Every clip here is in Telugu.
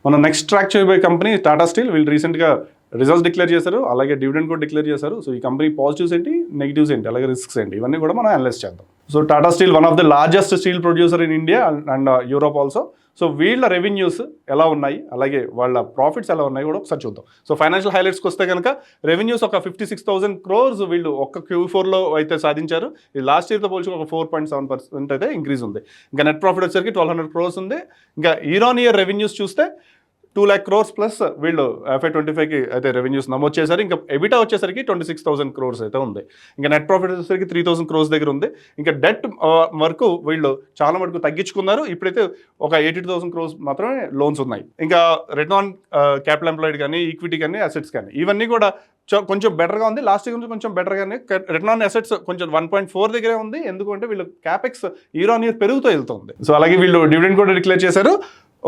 మనం నెక్స్ట్ ట్రాక్ చేయబోయే కంపెనీ టాటా స్టీల్. వీళ్ళు రీసెంట్గా రిజల్ట్స్ డిక్లేర్ చేశారు, అలాగే డివిడెండ్ కూడా డిక్లేర్ చేశారు. సో ఈ కంపెనీ పాజిటివ్స్ ఏంటి, నెగిటివ్స్ ఏంటి, అలాగే రిస్క్స్ ఏంటి, ఇవన్నీ కూడా మనం అనలైజ్ చేద్దాం. So Tata steel one of the largest steel producer in India and Europe also. So వీళ్ళ రెవెన్యూస్ ఎలా ఉన్నాయి, అలాగే వాళ్ళ ప్రాఫిట్స్ ఎలా ఉన్నాయి కూడా ఒకసారి చూద్దాం. సో ఫైనాన్షియల్ హైలైట్స్కి వస్తే కనుక రెవెన్యూస్ ఒక 56,000 crores వీళ్ళు ఒక్క Q4లో అయితే సాధించారు. ఇది లాస్ట్ ఇయర్తో పోల్చి ఒక 4.7% అయితే ఇంక్రీజ్ ఉంది. ఇంకా నెట్ ప్రాఫిట్ వచ్చేసరికి 1,200 crores ఉంది. ఇంకా ఇయర్ ఆన్ ఇయర్ రెవెన్యూస్ చూస్తే 2 lakh crores ప్లస్ వీళ్ళు FY25కి అయితే రెవెన్యూస్ నమోదు చేశారు. ఇంకా ఎబిటా వచ్చేసరికి 26,000 crores అయితే ఉంది. ఇంకా నెట్ ప్రాఫిట్ వచ్చేసరికి 3,000 crores దగ్గర ఉంది. ఇంకా డెట్ వరకు వీళ్ళు చాలా మటుకు తగ్గించుకున్నారు. ఇప్పుడైతే ఒక 82,000 crores మాత్రమే లోన్స్ ఉన్నాయి. ఇంకా రిటర్న్ ఆన్ క్యాపిటల్ ఎంప్లాయిడ్ కానీ, ఈక్విటీ కానీ, అసెట్స్ కానీ ఇవన్నీ కూడా కొంచెం బెటర్గా ఉంది. లాస్ట్ ఇయర్ నుంచి కొంచెం బెటర్గానే. రిటర్న్ ఆన్ అసెట్స్ కొంచెం 1.4 దగ్గరే ఉంది. ఎందుకంటే వీళ్ళు క్యాపెక్స్ ఇయర్ ఆన్ ఇయర్ పెరుగుతూ వెళ్తుంది. సో అలాగే వీళ్ళు డివిడెండ్ కూడా డిక్లేర్ చేశారు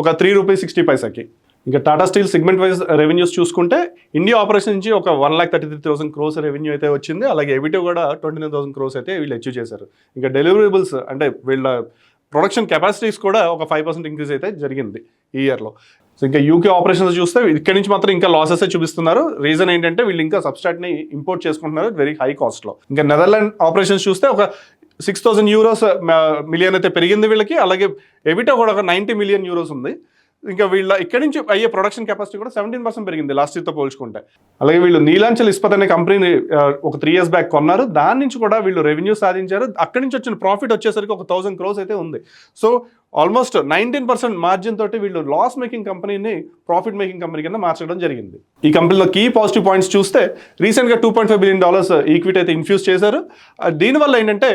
ఒక ₹3.60. ఇంకా Tata steel segment wise revenues చూసుకుంటే ఇండియా ఆపరేషన్ నుంచి ఒక 1,33,000 crores రెవెన్యూ అయితే వచ్చింది. అలాగే ఎబిటా కూడా 29,000 crores అయితే వీళ్ళు అచీవ్ చేశారు. ఇంకా డెలివరబుల్స్ అంటే వీళ్ళ ప్రొడక్షన్ కెపాసిటీస్ కూడా ఒక 5% ఇంక్రీజ్ అయితే జరిగింది ఈ ఇయర్లో. సో ఇంకా యూకే ఆపరేషన్స్ చూస్తే ఇక్కడి నుంచి మాత్రం ఇంకా లాసెస్ చూపిస్తున్నారు. రీజన్ ఏంటంటే వీళ్ళు ఇంకా సబ్స్టాట్ని ఇంపోర్ట్ చేసుకుంటున్నారు వెరీ హై కాస్ట్లో. ఇంకా నెదర్లాండ్ ఆపరేషన్స్ చూస్తే ఒక 6,000 మిలియన్ అయితే పెరిగింది వీళ్ళకి. అలాగే ఎబిటా కూడా ఒక 90 million euros ఉంది. ఇంకా వీళ్ళ ఇక్కడి నుంచి అయ్యే ప్రొడక్షన్ కెపాసిటీ కూడా 17% పెరిగింది లాస్ట్ ఇయర్తో పోల్చుకుంటే. అలాగే వీళ్ళు నీలాంచల్ ఇస్పత్ అనే కంపెనీని ఒక 3 years బ్యాక్ కొన్నారు. దాని నుంచి కూడా వీళ్ళు రెవెన్యూ సాధించారు. అక్కడి నుంచి వచ్చిన ప్రాఫిట్ వచ్చేసరికి ఒక 1,000 crores అయితే ఉంది. సో ఆల్మోస్ట్ 19% మార్జిన్ తోటి వీళ్ళు లాస్ మేకింగ్ కంపెనీని ప్రాఫిట్ మేకింగ్ కంపెనీ కింద మార్చడం జరిగింది. ఈ కంపెనీలో కీ పాజిటివ్ పాయింట్స్ చూస్తే రీసెంట్గా $2.5 billion ఈక్విటీ అయితే ఇన్ఫ్యూజ్ చేశారు. దీనివల్ల ఏంటంటే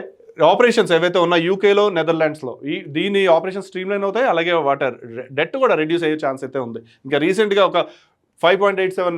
ఆపరేషన్స్ ఏవైతే ఉన్నా యూకేలో, నెదర్లాండ్స్లో దీని ఆపరేషన్ స్ట్రీమ్ లైన్ అవుతాయి. అలాగే వాటర్ డెట్ కూడా రెడ్యూస్ అయ్యే ఛాన్స్ అయితే ఉంది. ఇంకా రీసెంట్గా ఒక 5.87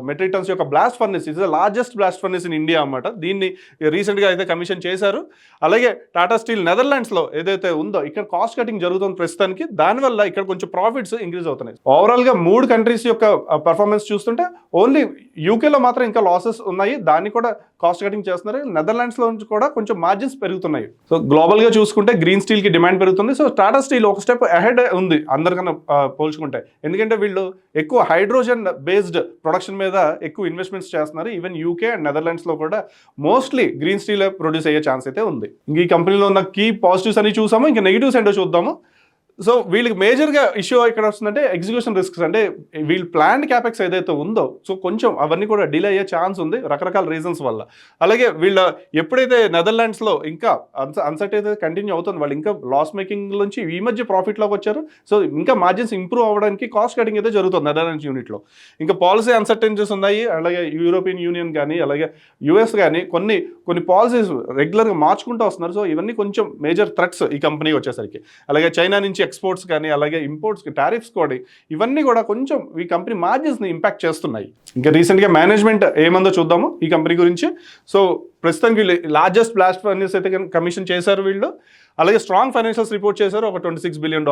మెట్రిక్ టన్స్ యొక్క blast furnace, is the largest blast furnace in India అన్నమాట. దీన్ని రీసెంట్గా అయితే కమిషన్ చేశారు. అలాగే టాటా స్టీల్ నెదర్లాండ్స్లో ఏదైతే ఉందో ఇక్కడ కాస్ట్ కటింగ్ జరుగుతుంది ప్రస్తుతానికి. దానివల్ల ఇక్కడ కొంచెం ప్రాఫిట్స్ ఇంక్రీజ్ అవుతున్నాయి. ఓవరాల్గా 3 కంట్రీస్ యొక్క పర్ఫార్మెన్స్ చూస్తుంటే ఓన్లీ యూకేలో మాత్రం ఇంకా లాసెస్ ఉన్నాయి. దాన్ని కూడా కాస్ట్ కటింగ్ చేస్తున్నారు. నెదర్లాండ్స్లో నుంచి కూడా కొంచెం మార్జిన్స్ పెరుగుతున్నాయి. సో గ్లోబల్గా చూసుకుంటే గ్రీన్ స్టీల్కి డిమాండ్ పెరుగుతుంది. సో టాటా స్టీల్ ఒక స్టెప్ అహెడ్ ఉంది అందరికన్నా పోల్చుకుంటే. ఎందుకంటే వీళ్ళు ఎక్కువ హైడ్రోజన్ బేస్డ్ ప్రొడక్షన్ మీద ఎక్కువ ఇన్వెస్ట్మెంట్స్ చేస్తున్నారు. ఈవెన్ యూకే అండ్ నెదర్లాండ్స్లో కూడా మోస్ట్లీ గ్రీన్ స్టీల్ ప్రొడ్యూస్ అయ్యే ఛాన్స్ అయితే ఉంది. ఇంక ఈ కంపెనీలో ఉన్న కీ పాజిటివ్స్ అని చూసాము. ఇంకా నెగిటివ్స్ ఏంటో చూద్దాము. సో వీళ్ళకి మేజర్గా ఇష్యూ ఎక్కడ వస్తుందంటే ఎగ్జిక్యూషన్ రిస్క్స్. అంటే వీళ్ళు ప్లాన్డ్ క్యాపెక్స్ ఏదైతే ఉందో సో కొంచెం అవన్నీ కూడా డిలే అయ్యే ఛాన్స్ ఉంది రకరకాల రీజన్స్ వల్ల. అలాగే వీళ్ళ ఎప్పుడైతే నెదర్లాండ్స్లో ఇంకా అన్సర్టైన్ కంటిన్యూ అవుతుంది, వాళ్ళు ఇంకా లాస్ మేకింగ్ నుంచి ఈ మధ్య ప్రాఫిట్లోకి వచ్చారు. సో ఇంకా మార్జిన్స్ ఇంప్రూవ్ అవ్వడానికి కాస్ట్ కటింగ్ అయితే జరుగుతుంది నెదర్లాండ్స్ యూనిట్లో. ఇంకా పాలసీ అన్సర్టెనిటీస్ ఉన్నాయి. అలాగే యూరోపియన్ యూనియన్ కానీ అలాగే యుఎస్ కానీ కొన్ని పాలసీస్ రెగ్యులర్గా మార్చుకుంటూ వస్తున్నారు. సో ఇవన్నీ కొంచెం మేజర్ థ్రెట్స్ ఈ కంపెనీ వచ్చేసరికి. అలాగే చైనా నుంచి ఎక్స్పోర్ట్స్ కానీ అలాగే ఇంపోర్ట్స్కి టారిఫ్స్ కూడా ఇవన్నీ కూడా కొంచెం ఈ కంపెనీ మార్జిన్స్ని ఇంపాక్ట్ చేస్తున్నాయి. ఇంకా రీసెంట్గా మేనేజ్మెంట్ ఏమందో చూద్దాము ఈ కంపెనీ గురించి. సో ప్రస్తుతానికి వీళ్ళు లార్జెస్ట్ బ్లాస్ట్ ఫర్నెస్ అయితే కమిషన్ చేశారు వీళ్ళు. అలాగే స్ట్రాంగ్ ఫైనాన్షియల్స్ రిపోర్ట్ చేశారు ఒక $26 billion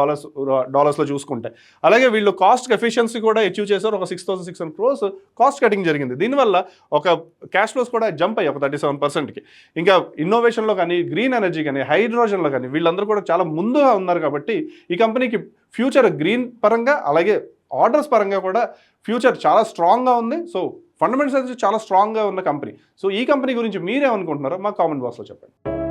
చూసుకుంటే. అలాగే వీళ్ళు కాస్ట్ ఎఫిషియన్సీ కూడా అచీవ్ చేశారు. ఒక 6,600 crores కాస్ట్ కటింగ్ జరిగింది. దీనివల్ల ఒక క్యాష్ ఫ్లోస్ కూడా జంప్ అయ్యి ఒక 37%కి. ఇంకా ఇన్నోవేషన్లో కానీ, గ్రీన్ ఎనర్జీ కానీ, హైడ్రోజన్లో కానీ వీళ్ళందరూ కూడా చాలా ముందుగా ఉన్నారు. కాబట్టి ఈ కంపెనీకి ఫ్యూచర్ గ్రీన్ పరంగా అలాగే ఆర్డర్స్ పరంగా కూడా ఫ్యూచర్ చాలా స్ట్రాంగ్గా ఉంది. సో ఫండమెంటల్స్ అయితే చాలా స్ట్రాంగ్గా ఉన్న కంపెనీ. సో ఈ కంపెనీ గురించి మీరేమనుకుంటున్నారో మా కామెంట్ బాక్స్లో చెప్పండి.